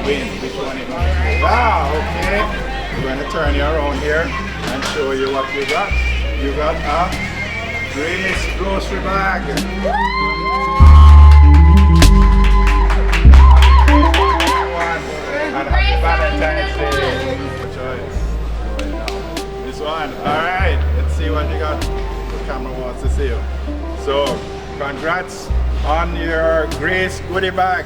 win. Which one you going to do? Ah, okay. I'm going to turn you around here and show you what you got. You got a Grace grocery bag. And happy Valentine's Day. Good choice. This one. Alright, let's see what you got. The camera wants to see you. So, congrats on your Grace goodie bag.